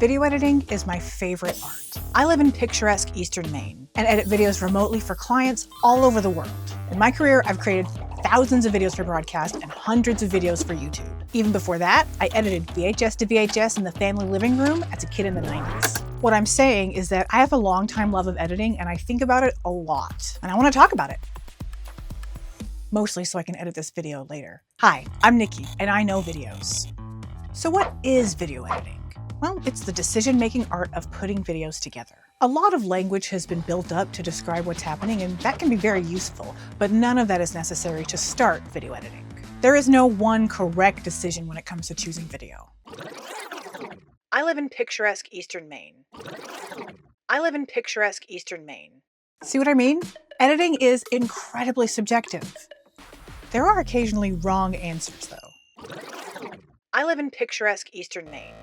Video editing is my favorite art. I live in picturesque Eastern Maine and edit videos remotely for clients all over the world. In my career, I've created thousands of videos for broadcast and hundreds of videos for YouTube. Even before that, I edited VHS to VHS in the family living room as a kid in the 90s. What I'm saying is that I have a long-time love of editing and I think about it a lot, and I want to talk about it. Mostly so I can edit this video later. Hi, I'm Nikki, and I know videos. So what is video editing? Well, it's the decision-making art of putting videos together. A lot of language has been built up to describe what's happening, and that can be very useful, but none of that is necessary to start video editing. There is no one correct decision when it comes to choosing video. I live in picturesque Eastern Maine. I live in picturesque Eastern Maine. See what I mean? Editing is incredibly subjective. There are occasionally wrong answers, though. I live in picturesque Eastern Maine.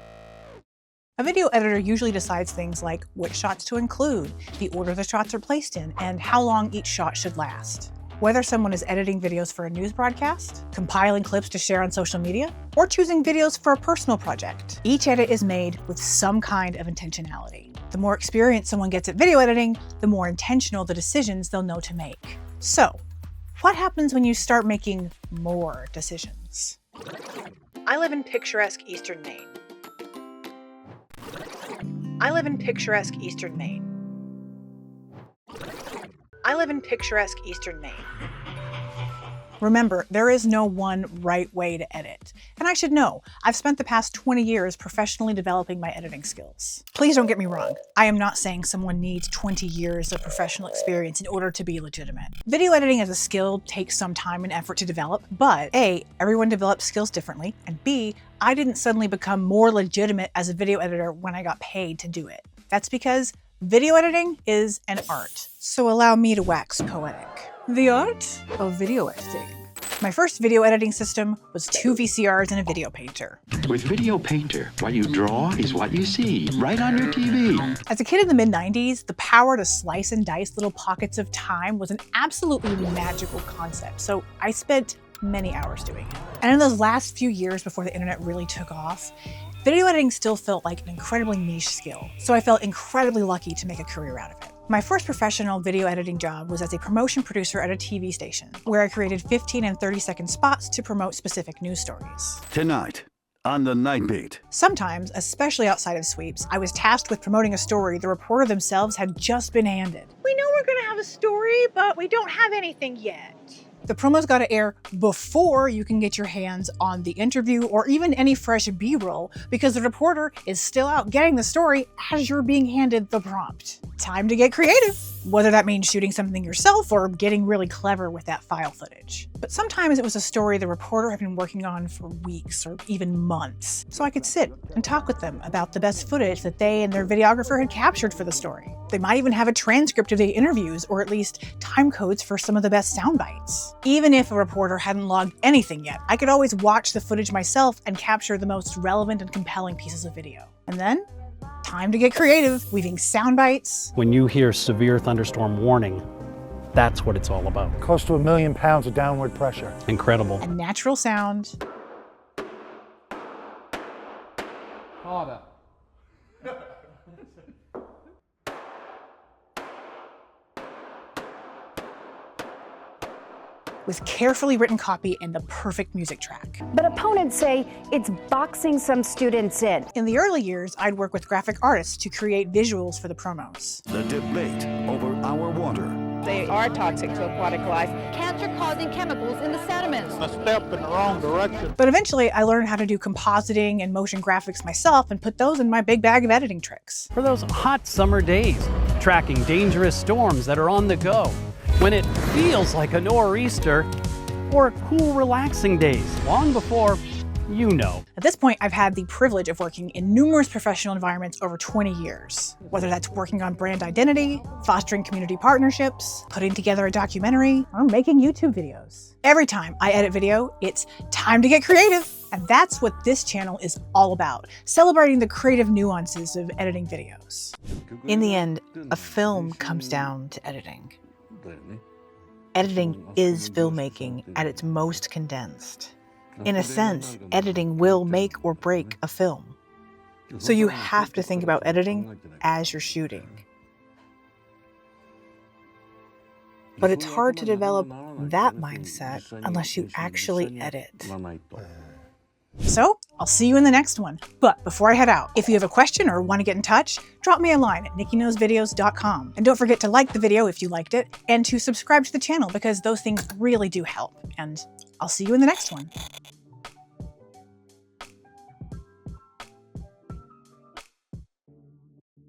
A video editor usually decides things like which shots to include, the order the shots are placed in, and how long each shot should last. Whether someone is editing videos for a news broadcast, compiling clips to share on social media, or choosing videos for a personal project, each edit is made with some kind of intentionality. The more experience someone gets at video editing, the more intentional the decisions they'll know to make. So, what happens when you start making more decisions? I live in picturesque Eastern Maine. I live in picturesque Eastern Maine. I live in picturesque Eastern Maine. Remember, there is no one right way to edit. And I should know, I've spent the past 20 years professionally developing my editing skills. Please don't get me wrong. I am not saying someone needs 20 years of professional experience in order to be legitimate. Video editing as a skill takes some time and effort to develop, but A, everyone develops skills differently, and B, I didn't suddenly become more legitimate as a video editor when I got paid to do it. That's because video editing is an art. So allow me to wax poetic. The art of video editing. My first video editing system was 2 VCRs and a video painter. With Video Painter, what you draw is what you see, right on your TV. As a kid in the mid-90s, the power to slice and dice little pockets of time was an absolutely magical concept, so I spent many hours doing it. And in those last few years before the internet really took off, video editing still felt like an incredibly niche skill, so I felt incredibly lucky to make a career out of it. My first professional video editing job was as a promotion producer at a TV station, where I created 15 and 30-second spots to promote specific news stories. Tonight, on the Night Beat. Sometimes, especially outside of sweeps, I was tasked with promoting a story the reporter themselves had just been handed. We know we're gonna have a story, but we don't have anything yet. The promo's gotta air before you can get your hands on the interview or even any fresh B-roll, because the reporter is still out getting the story as you're being handed the prompt. Time to get creative, whether that means shooting something yourself or getting really clever with that file footage. But sometimes it was a story the reporter had been working on for weeks or even months, so I could sit and talk with them about the best footage that they and their videographer had captured for the story. They might even have a transcript of the interviews, or at least time codes for some of the best sound bites. Even if a reporter hadn't logged anything yet, I could always watch the footage myself and capture the most relevant and compelling pieces of video. And then, time to get creative, weaving sound bites. When you hear severe thunderstorm warning, that's what it's all about. Close to 1 million pounds of downward pressure. Incredible. And natural sound. Harder. With carefully written copy and the perfect music track. But opponents say it's boxing some students in. In the early years, I'd work with graphic artists to create visuals for the promos. The debate over our water. They are toxic to aquatic life. Cancer-causing chemicals in the sediments. A step in the wrong direction. But eventually, I learned how to do compositing and motion graphics myself and put those in my big bag of editing tricks. For those hot summer days, tracking dangerous storms that are on the go, when it feels like a nor'easter, or cool, relaxing days, long before you know. At this point, I've had the privilege of working in numerous professional environments over 20 years. Whether that's working on brand identity, fostering community partnerships, putting together a documentary, or making YouTube videos. Every time I edit video, it's time to get creative. And that's what this channel is all about, celebrating the creative nuances of editing videos. In the end, a film comes down to editing. Editing is filmmaking at its most condensed. In a sense, editing will make or break a film. So you have to think about editing as you're shooting. But it's hard to develop that mindset unless you actually edit. So, I'll see you in the next one. But before I head out, if you have a question or want to get in touch, drop me a line at nikkiknowsvideos.com. And don't forget to like the video if you liked it, and to subscribe to the channel because those things really do help. And I'll see you in the next one.